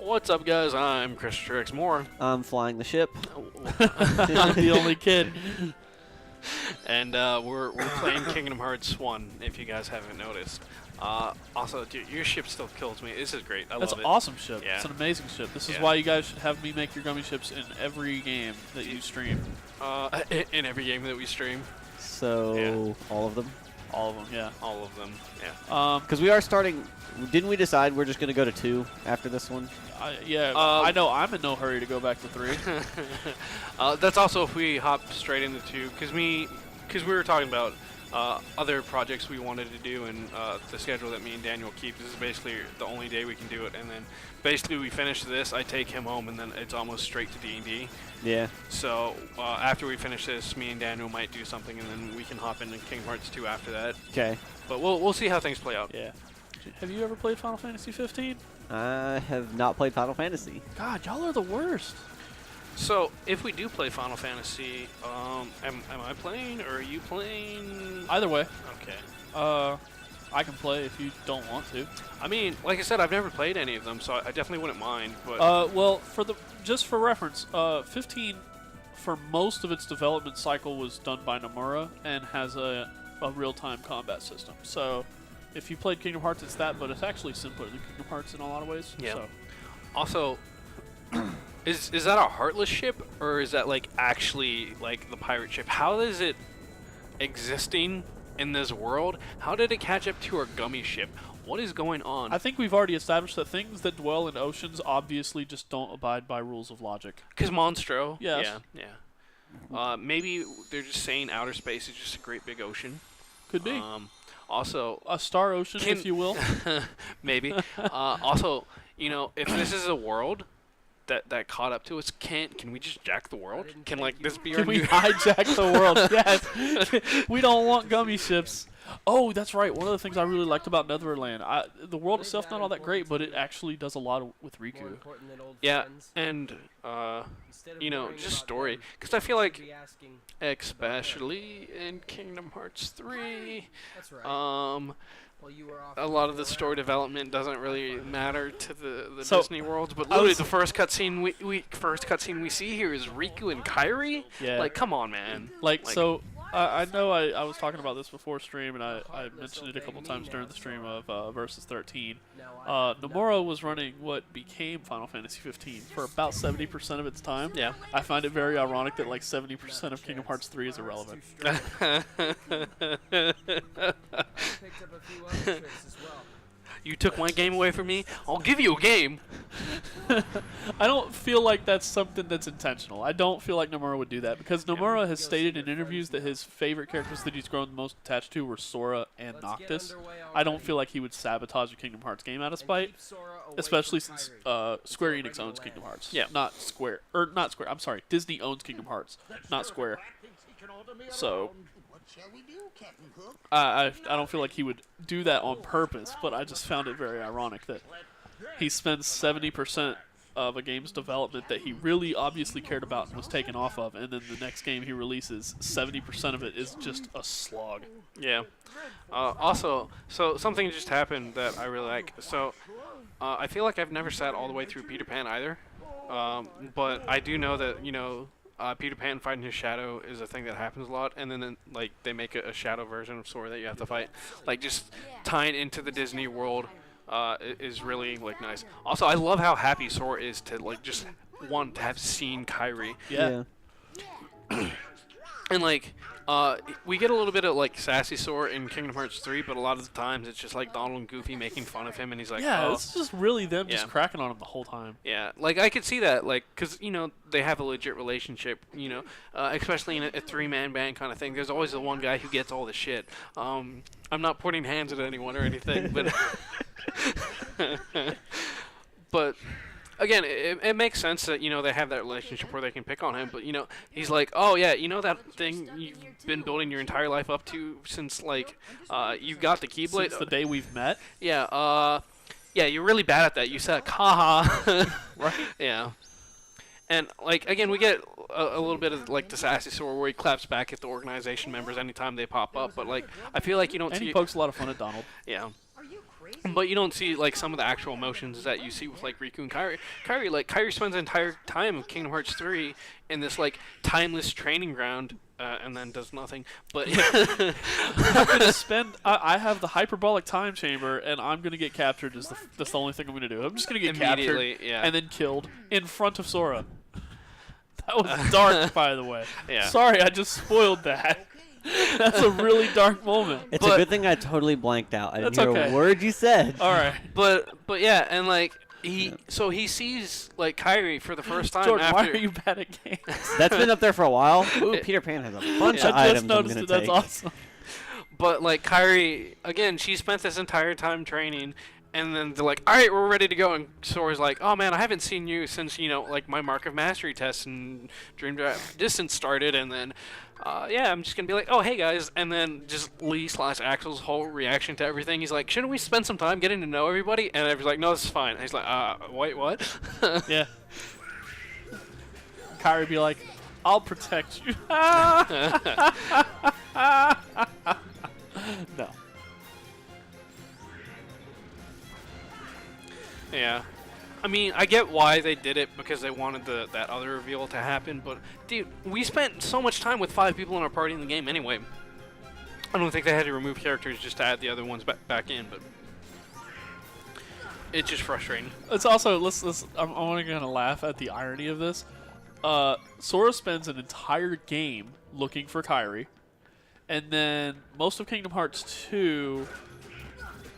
What's up, guys? I'm Christopher X. Moore. I'm flying the ship. I'm the only kid. And we're playing Kingdom Hearts 1, if you guys haven't noticed. Also, dude, your ship still kills me. This is great. I That's love an it. awesome ship. Yeah. It's an amazing ship. This is Yeah. why you guys should have me make your gummy ships in every game that you stream. In every game that we stream. So, all of them? All of them, yeah. All of them, yeah. Because we are starting... Didn't we decide we're just going to go to 2 after this one? I know I'm in no hurry to go back to 3. That's also if we hop straight into 2, because we were talking about other projects we wanted to do, and the schedule that me and Daniel keep. This is basically the only day we can do it, and then basically we finish this, I take him home, and then it's almost straight to D&D. Yeah. So after we finish this, me and Daniel might do something, and then we can hop into Kingdom Hearts 2 after that. Okay. But we'll see how things play out. Yeah. Have you ever played Final Fantasy 15? I have not played Final Fantasy. God, y'all are the worst. So if we do play Final Fantasy, am I playing or are you playing? Either way, Okay. I can play if you don't want to. I mean, like I said, I've never played any of them, so I definitely wouldn't mind. But Well, just for reference, 15, for most of its development cycle, was done by Nomura and has a real-time combat system. So, if you played Kingdom Hearts, it's that, but it's actually simpler than Kingdom Hearts in a lot of ways. Yeah. So. also, is that a Heartless ship, or is that like actually like the pirate ship? How is it existing in this world? How did it catch up to our gummy ship? What is going on? I think we've already established that things that dwell in oceans obviously just don't abide by rules of logic. Because Monstro. Yes. Yeah. Maybe they're just saying outer space is just a great big ocean. Could be. Also, A star ocean, if you will. maybe. Also, you know, if this is a world that caught up to us, can we just jack the world? Can like this be our Can we new? hijack the world? Yes. We don't want gummy ships. Oh, that's right. One of the things I really liked about Netherland, the world itself not all that great, but it actually does a lot with Riku. Yeah, and you know, just story. Because I feel like, especially in Kingdom Hearts 3, a lot of the story development doesn't really matter to the So, Disney worlds. But literally, the first cutscene we see here is Riku and Kairi. Yeah. Like, come on, man. So, I know I was talking about this before stream, and I mentioned it a couple times during the stream of Versus 13. Nomura was running what became Final Fantasy 15 for about 70% of its time. Yeah. I find it very ironic that like 70% of Kingdom Hearts 3 is irrelevant. You took my game away from me. I'll give you a game. I don't feel like that's something that's intentional. I don't feel like Nomura would do that because Nomura has stated in interviews that his favorite characters that he's grown the most attached to were Sora and Noctis. I don't feel like he would sabotage a Kingdom Hearts game out of spite, especially since Square Enix owns Kingdom Hearts. Yeah. Not Square. I'm sorry. Disney owns Kingdom Hearts, not Square. So I don't feel like he would do that on purpose, but I just found it very ironic that he spends 70% of a game's development that he really obviously cared about and was taken off of, and then the next game he releases, 70% of it is just a slog. Yeah. Also, so something just happened that I really like. So, I feel like I've never sat all the way through Peter Pan either. But I do know that, you know, Peter Pan fighting his shadow is a thing that happens a lot, and then like they make a shadow version of Sora that you have to fight. Like just tying into the Disney world is really like nice. Also, I love how happy Sora is to like just want to have seen Kairi. Yeah. And like we get a little bit of like sassy Sora in Kingdom Hearts 3, but a lot of the times it's just like Donald and Goofy making fun of him, and he's like, Yeah, oh. it's just really them Yeah. just cracking on him the whole time. Yeah, like I could see that, like, cause you know they have a legit relationship, you know, especially in a three-man band kind of thing. There's always the one guy who gets all the shit. I'm not pointing hands at anyone or anything, but but again, it makes sense that, you know, they have that relationship where they can pick on him. But, you know, he's like, oh, yeah, you know that thing you've been building your entire life up to since, like, you got the Keyblade? Since the day we've met. Yeah, yeah, you're really bad at that. You said, haha. Right. Yeah. And, like, again, we get a little bit of, like, the sassy Sora where he claps back at the organization members anytime they pop up. But, like, I feel like you don't And see... he pokes a lot of fun at Donald. Yeah. But you don't see like some of the actual emotions that you see with like Riku and Kairi. Kairi spends the entire time of Kingdom Hearts 3 in this like timeless training ground, and then does nothing. But I'm gonna spend. I have the hyperbolic time chamber, and I'm gonna get captured. That's the only thing I'm gonna do. I'm just gonna get captured Immediately, yeah. and then killed in front of Sora. That was dark, by the way. Yeah. Sorry, I just spoiled that. That's a really dark moment. It's a But- good thing I totally blanked out. I didn't That's hear okay. a word you said. All right, but yeah, and like he sees like Kairi for the first time Jordan, after. why are you bad at games? That's been up there for a while. Ooh, Peter Pan has a bunch of I items just noticed I'm it. gonna That's take. awesome. But like Kairi, again, she spent this entire time training, and then they're like, "All right, we're ready to go." And Sora's like, "Oh man, I haven't seen you since like my Mark of Mastery test and Dream Drive Distance started." And then, yeah, I'm just gonna be like, "Oh hey guys," and then just Lee/Axel's whole reaction to everything. He's like, "Shouldn't we spend some time getting to know everybody?" And everybody's like, "No, this is fine." And he's like, wait, what?" Yeah. Kyrie be like, "I'll protect you." No. Yeah. I mean, I get why they did it because they wanted that other reveal to happen, but dude, we spent so much time with 5 people in our party in the game anyway. I don't think they had to remove characters just to add the other ones back in, but it's just frustrating. It's also I'm only gonna laugh at the irony of this. Sora spends an entire game looking for Kairi, and then most of Kingdom Hearts 2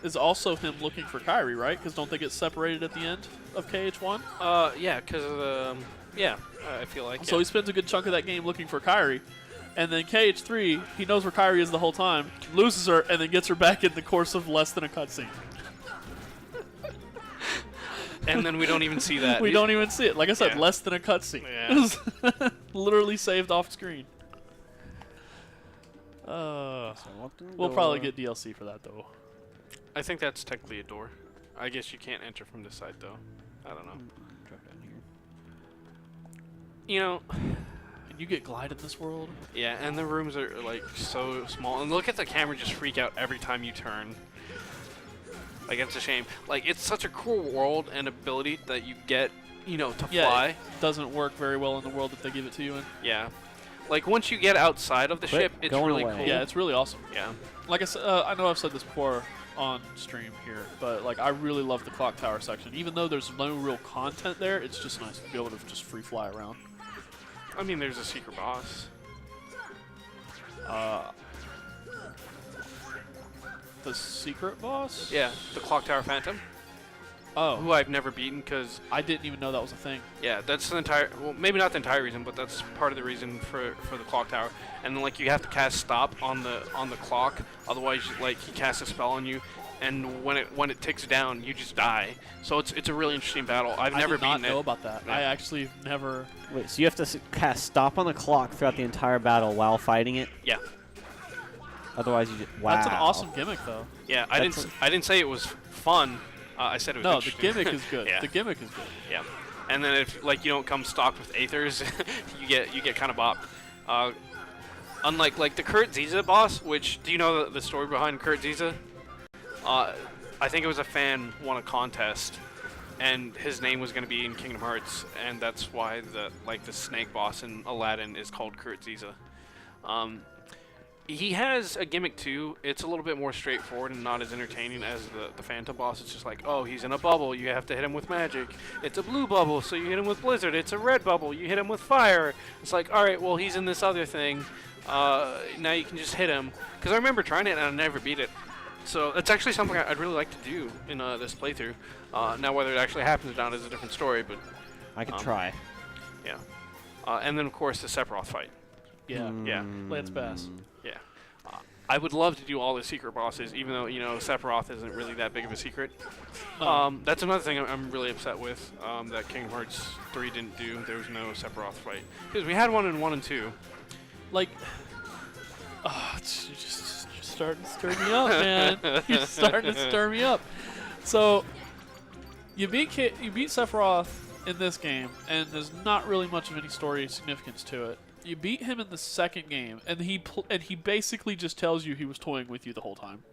is also him looking for Kairi, right? Because don't they get separated at the end of KH1? Yeah, because of the I feel like So he spends a good chunk of that game looking for Kairi, and then KH3 he knows where Kairi is the whole time, loses her, and then gets her back in the course of less than a cutscene. and then we don't even see that. We don't even see it. Like I said, Yeah. less than a cutscene. Yeah. Literally saved off screen. We'll probably get DLC for that though. I think that's technically a door. I guess you can't enter from this side though. I don't know. Drop down here. You know, Can you get glide in this world? yeah, and the rooms are like so small. And look at the camera just freak out every time you turn. Like it's a shame. Like it's such a cool world and ability that you get, to Yeah, fly. it doesn't work very well in the world that they give it to you in. Yeah. Like once you get outside of the Quit ship, it's going really away. cool. Yeah, it's really awesome. Yeah. Like I said, I know I've said this before on stream here, but like I really love the clock tower section. Even though there's no real content there, it's just nice to be able to just free fly around. I mean, there's a secret boss. The secret boss? Yeah, the Clock Tower Phantom, Oh, who I've never beaten because, I didn't even know that was a thing. yeah, that's the entire, well, maybe not the entire reason, but that's part of the reason for the Clock Tower. And then, like, you have to cast stop on the clock, otherwise, like, he casts a spell on you, and when it ticks down, you just die. So it's a really interesting battle. I've never I did not beaten know it. about that. Yeah. I actually never. Wait, so you have to cast stop on the clock throughout the entire battle while fighting it? Yeah, Otherwise, you just wow. That's an awesome gimmick, though. yeah. I That's didn't say it was fun. I said it was No, the interesting. gimmick is good. Yeah. The gimmick is good. Yeah, and then if like you don't come stocked with Aethers, you get kind of bopped. Unlike like the Kurt Ziza boss, which do you know the story behind Kurt Ziza? I think it was a fan won a contest, and his name was going to be in Kingdom Hearts, and that's why the snake boss in Aladdin is called Kurt Ziza. He has a gimmick too. It's a little bit more straightforward and not as entertaining as the Phantom boss. It's just like, oh, he's in a bubble, you have to hit him with magic. It's a blue bubble, so you hit him with blizzard. It's a red bubble, you hit him with fire. It's like, all right, well, he's in this other thing. Now you can just hit him. Because I remember trying it and I never beat it. So it's actually something I'd really like to do in this playthrough. Now whether it actually happens or not is a different story, but I could try. yeah. And then of course the Sephiroth fight. Yeah. Yeah. Lance Bass. Yeah. I would love to do all the secret bosses, even though, Sephiroth isn't really that big of a secret. That's another thing I'm really upset with, that Kingdom Hearts 3 didn't do. There was no Sephiroth fight. Because we had one in 1 and 2. Like, you're just starting to stir me up, man. You're starting to stir me up. So, you beat Sephiroth in this game, and there's not really much of any story significance to it. You beat him in the second game, and he basically just tells you he was toying with you the whole time.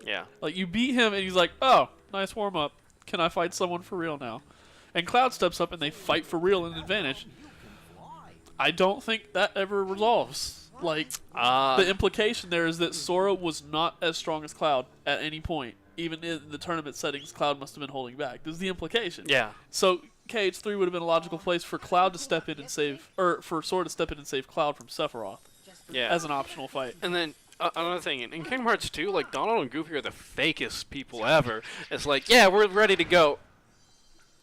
Yeah. Like, you beat him, and he's like, oh, nice warm-up. Can I fight someone for real now? And Cloud steps up, and they fight for real in advantage. I don't think that ever resolves. Like, the implication there is that Sora was not as strong as Cloud at any point. Even in the tournament settings, Cloud must have been holding back. This is the implication. Yeah. So KH3 would have been a logical place for Cloud to step in and save, or for Sora to step in and save Cloud from Sephiroth Yeah. as an optional fight. And then another thing, in Kingdom Hearts 2, like, Donald and Goofy are the fakest people ever. It's like, yeah, we're ready to go.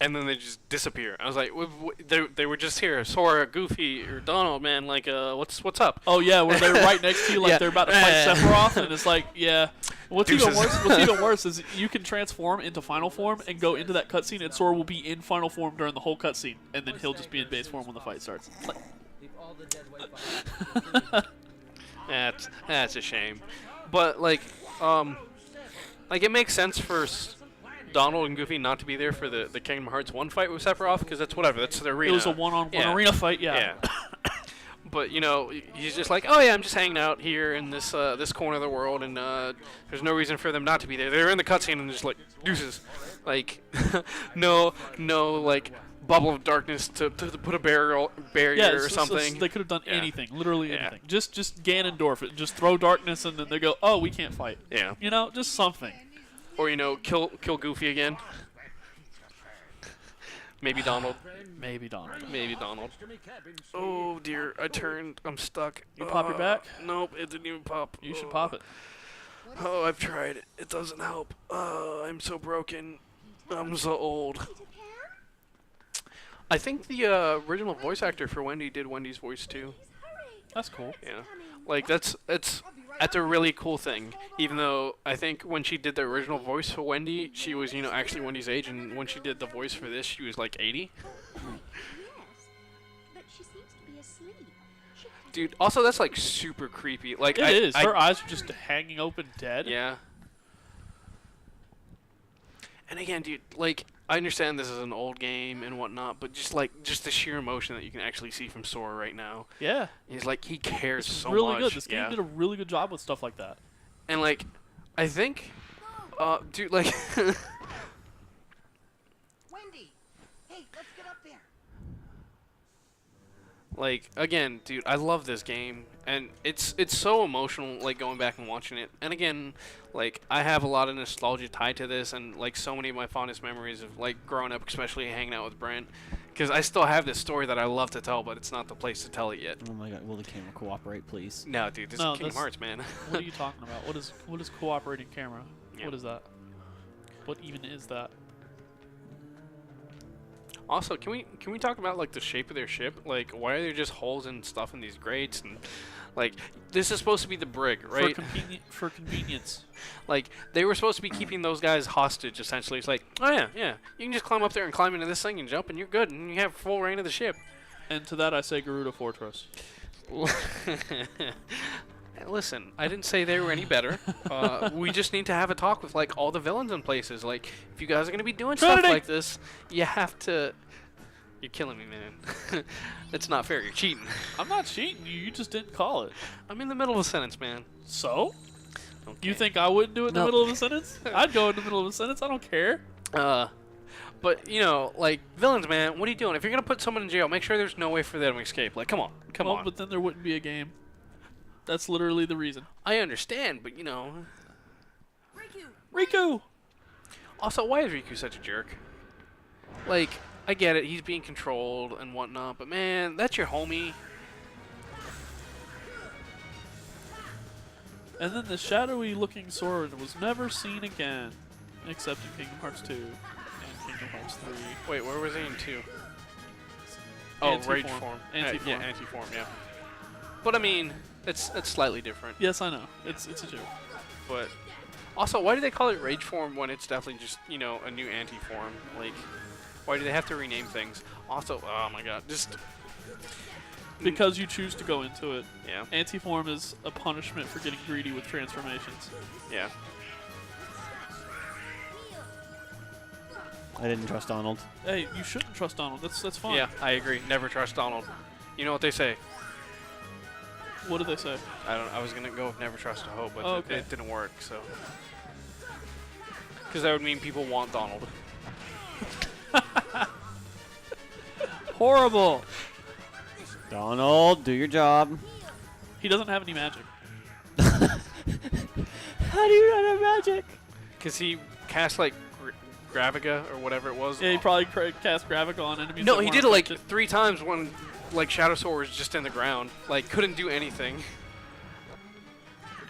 And then they just disappear. I was like, they were just here. Sora, Goofy, or Donald, man, like, what's up? Oh yeah, where they're right next to you, like Yeah. they're about to fight Sephiroth, and it's like, yeah. What's even Deuces. worse? What's even worse is you can transform into final form and go into that cutscene, and Sora will be in final form during the whole cutscene, and then he'll just be in base form when the fight starts. Like, That's a shame. But, like, it makes sense for Donald and Goofy not to be there for the Kingdom Hearts 1 fight with Sephiroth, because that's whatever, that's the arena. it was a one-on-one arena fight, yeah. But, you know, he's just like, oh yeah, I'm just hanging out here in this this corner of the world, and there's no reason for them not to be there. They're in the cutscene and just like, deuces. Like, no, like, bubble of darkness to put a barrier Yeah, or something. they could have done Yeah. anything, literally Yeah. anything. Just Ganondorf it, just throw darkness, and then they go, oh, we can't fight. Yeah. You know, just something. Or, you know, kill Goofy again. Maybe Donald. Maybe Donald. Maybe Donald. Oh dear, I turned. I'm stuck. You pop your back? Nope, it didn't even pop. You should pop it. Oh, I've tried. It doesn't help. I'm so broken. I'm so old. I think the original voice actor for Wendy did Wendy's voice too. That's cool. Yeah, like that's a really cool thing. Even though I think when she did the original voice for Wendy, she was, you know, actually Wendy's age, and when she did the voice for this, she was like 80. But she seems to be asleep. Dude, also that's like super creepy. Like It is. Her eyes are just hanging open, dead. Yeah. And again, dude, like, I understand this is an old game and whatnot, but just the sheer emotion that you can actually see from Sora right now. Yeah. He's like, he cares It's so really much. good. This yeah. game did a really good job with stuff like that. And like, I think, dude, like, Wendy, hey, let's get up there. like, again, dude, I love this game, and it's so emotional, like, going back and watching it. And again, like, I have a lot of nostalgia tied to this, and like, so many of my fondest memories of like growing up, especially hanging out with Brent, because I still have this story that I love to tell, but it's not the place to tell it yet. Oh my god, will the camera cooperate, please? No, dude, this No, is Kingdom that's- Hearts, man. What are you talking about? What is cooperating camera? Yeah. What is that? What even is that? Also, can we talk about like the shape of their ship? Like, why are there just holes and stuff in these grates? And like, this is supposed to be the brig, right? For convenience. Like, they were supposed to be keeping those guys hostage, essentially. It's like, oh yeah, you can just climb up there and climb into this thing and jump, and you're good, and you have full reign of the ship. And to that I say Garuda Fortress. Listen, I didn't say they were any better. We just need to have a talk with like all the villains in places. Like, if you guys are gonna be doing stuff Trinity! like this, you have to. You're killing me, man. It's not fair. You're cheating. I'm not cheating you. You just didn't call it. I'm in the middle of a sentence, man. So? Okay. You think I wouldn't do it in the No. middle of a sentence? I'd go in the middle of a sentence. I don't care. But you know, like villains, man. What are you doing? If you're gonna put someone in jail, make sure there's no way for them to escape. Like, come on. Well, but then there wouldn't be a game. That's literally the reason. I understand, but you know. Riku! Also, why is Riku such a jerk? Like, I get it, he's being controlled and whatnot, but man, that's your homie. And then the shadowy looking sword was never seen again. Except in Kingdom Hearts 2 and Kingdom Hearts 3. Wait, where was he in 2? Oh, Anti-form. rage form. Anti-form. Yeah, anti-form, yeah. But I mean, it's slightly different. Yes, I know. It's a joke. But also, why do they call it rage form when it's definitely just, you know, a new anti-form? Like, why do they have to rename things? Also, oh my god, just Because you choose to go into it. yeah, Anti-form is a punishment for getting greedy with transformations. yeah. I didn't trust Donald. Hey, you shouldn't trust Donald. That's fine. Yeah, I agree. Never trust Donald. You know what they say? What did they say? I was gonna go with never trust a hoe, but Oh, okay. it didn't work. So Because that would mean people want Donald. Horrible. Donald, do your job. He doesn't have any magic. How do you not have magic? Because he cast like Graviga or whatever it was. Yeah, he probably cast Gravic on enemies. No, that he weren't did it like affected. 3 times when like Shadow Sword was just in the ground, like couldn't do anything.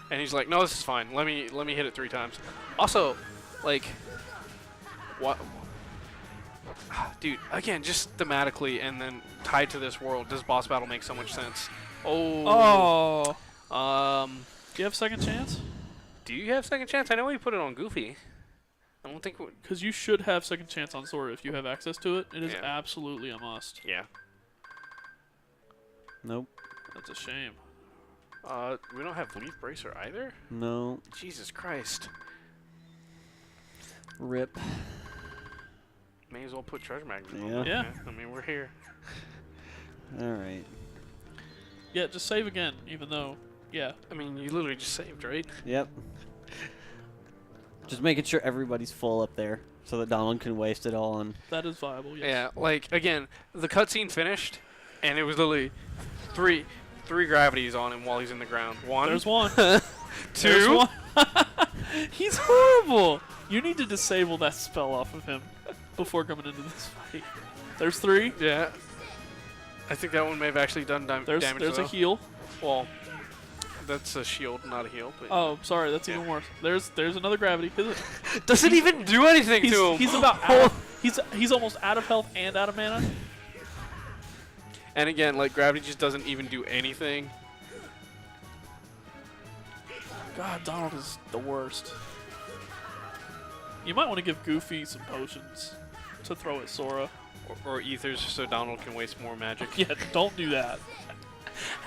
And he's like, "No, this is fine. Let me hit it 3 times." Also, like, what? Dude, again, just thematically and then tied to this world, this boss battle makes so much sense. Oh. Oh. Do you have second chance? Do you have second chance? I know we put it on Goofy. I don't think. Because you should have second chance on Sora if you have access to it. It is Yeah. absolutely a must. Yeah. Nope. That's a shame. We don't have Leaf Bracer either. No. Jesus Christ. Rip. May as well put Treasure Magnet on. Yeah. it, Yeah. man. I mean, we're here. All right. Yeah, just save again, even though, yeah. I mean, you literally just saved, right? Yep. Just making sure everybody's full up there so that Donald can waste it all on. That is viable, yes. Yeah, like, again, the cutscene finished, and it was literally three gravities on him while he's in the ground. One, There's one. two. There's one. He's horrible. You need to disable that spell off of him before coming into this fight. There's 3. Yeah. I think that one may have actually done damage. There's a though. heal. Well, that's a shield, not a heal. But Oh, sorry, that's even worse. There's another gravity. doesn't even do anything to him. He's about out he's almost out of health and out of mana. And again, like, gravity just doesn't even do anything. God, Donald is the worst. You might want to give Goofy some potions to throw at Sora. Or ethers so Donald can waste more magic. Yeah, don't do that.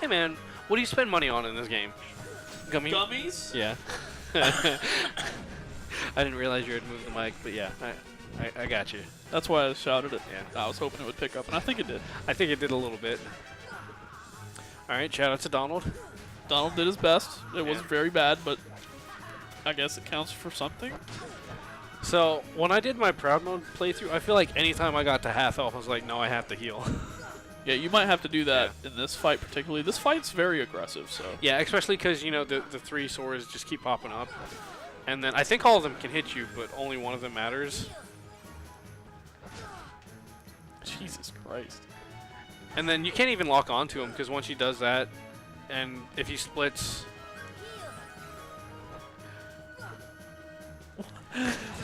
Hey man, what do you spend money on in this game? Gummy? Gummies? Yeah. I didn't realize you had moved the mic, but yeah, I got you. That's why I shouted it. Yeah. I was hoping it would pick up, and I think it did. I think it did a little bit. Alright, shout out to Donald. Donald did his best. It Yeah. wasn't very bad, but I guess it counts for something. So, when I did my Proud Mode playthrough, I feel like anytime I got to half health, I was like, no, I have to heal. Yeah, you might have to do that in this fight particularly. This fight's very aggressive, so. Yeah, especially because, you know, the 3 swords just keep popping up. And then I think all of them can hit you, but only one of them matters. Jesus Christ. And then you can't even lock onto him, because once he does that, and if he splits...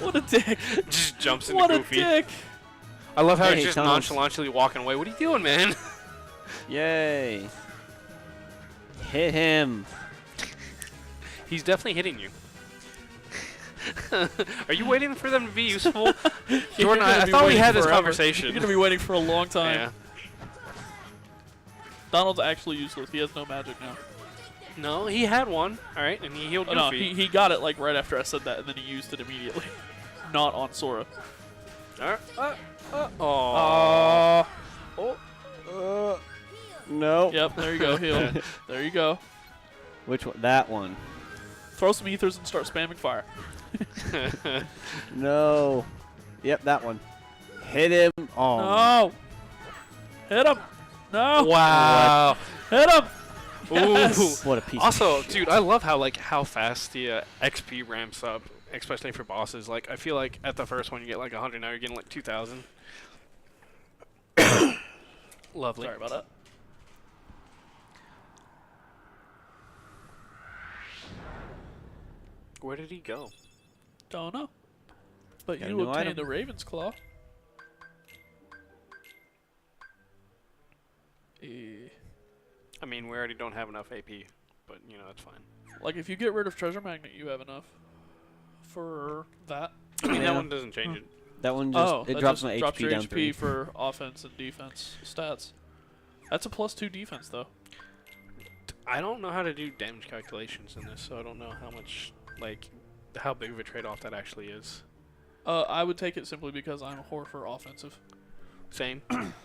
What a dick. just jumps into What a Goofy. dick. I love how Hey, he's just Thomas. nonchalantly walking away. What are you doing, man? Yay. Hit him. He's definitely hitting you. Are you waiting for them to be useful? Jordan, I thought we had this conversation. You're going to be waiting for a long time. Yeah. Donald's actually useless. He has no magic now. No, he had one. All right, and he healed Oh, no, Goofy. he got it like right after I said that, and then he used it immediately. Not on Sora. All right. No. Yep, there you go, heal. There you go. Which one? That one. Throw some ethers and start spamming fire. No. Yep, that one. Hit him. Oh. No! Hit him! No! Wow. Hit him! Ooh. Yes! What a piece Also, of shit. dude, I love how fast the XP ramps up, especially for bosses. Like, I feel like at the first one you get like 100, now you're getting like 2,000. Lovely. Sorry about that. Where did he go? Don't know. But Got a you new obtained item. the Raven's Claw. I mean, we already don't have enough AP, but you know that's fine. Like, if you get rid of Treasure Magnet, you have enough for that. I mean, that Yeah. one doesn't change it. That one just Oh, it that drops just my drops HP your down HP 3. for offense and defense stats. That's a +2 defense, though. I don't know how to do damage calculations in this, so I don't know how much, like, how big of a trade-off that actually is. I would take it simply because I'm a whore for offensive. Same.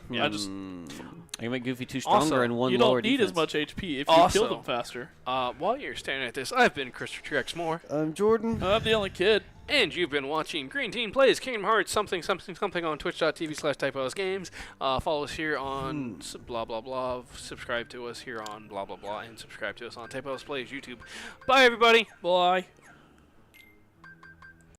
Yeah, I just I can make Goofy too stronger Also, and one you lower don't need defense. as much HP if you Also- kill them faster. While you're staring at this, I've been Christopher Trex Moore. I'm Jordan. I'm the only kid. And you've been watching Green Team Plays Kingdom Hearts something on twitch.tv/typoSgames. Follow us here on blah blah blah. Subscribe to us here on blah blah blah, and subscribe to us on Typos Plays YouTube. Bye everybody. Bye.